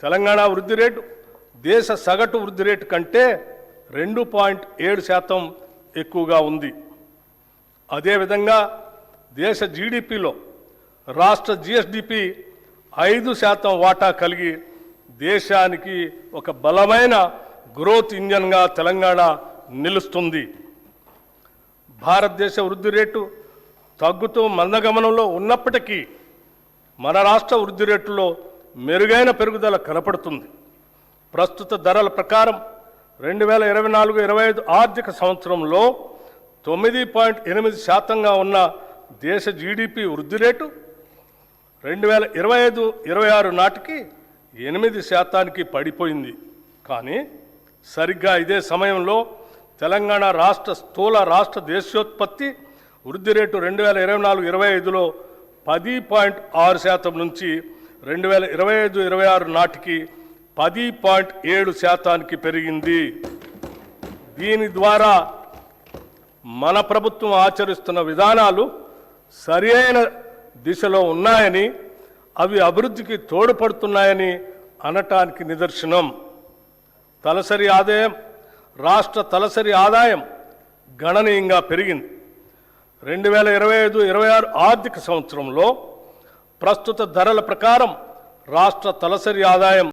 తెలంగాణ వృద్ధి రేటు దేశ సగటు వృద్ధి రేటు కంటే 2.7% ఎక్కువగా ఉంది. అదేవిధంగా దేశ జీడిపిలో రాష్ట్ర జిఎస్డిపి 5% వాటా కలిగి దేశానికి ఒక బలమైన గ్రోత్ ఇంజన్గా తెలంగాణ నిలుస్తుంది. భారతదేశ వృద్ధి రేటు తగ్గుతూ మందగమనంలో ఉన్నప్పటికీ మన రాష్ట్ర వృద్ధి రేటులో మెరుగైన పెరుగుదల కనపడుతుంది. ప్రస్తుత ధరల ప్రకారం 2024-25 ఆర్థిక సంవత్సరంలో 9.8% ఉన్న దేశ జీడిపి వృద్ధి రేటు 2025-26 నాటికి 8% పడిపోయింది. కానీ సరిగ్గా ఇదే సమయంలో తెలంగాణ రాష్ట్ర స్థూల రాష్ట్ర దేశోత్పత్తి వృద్ధి రేటు 2024-25లో 10.6% నుంచి 2025-26 నాటికి 10.7% పెరిగింది. దీని ద్వారా మన ప్రభుత్వం ఆచరిస్తున్న విధానాలు సరైన దిశలో ఉన్నాయని, అవి అభివృద్ధికి తోడ్పడుతున్నాయని అనటానికి నిదర్శనం. తలసరి ఆదాయం రాష్ట్ర తలసరి ఆదాయం గణనీయంగా పెరిగింది. 2025-26 ఆర్థిక సంవత్సరంలో ప్రస్తుత ధరల ప్రకారం రాష్ట్ర తలసరి ఆదాయం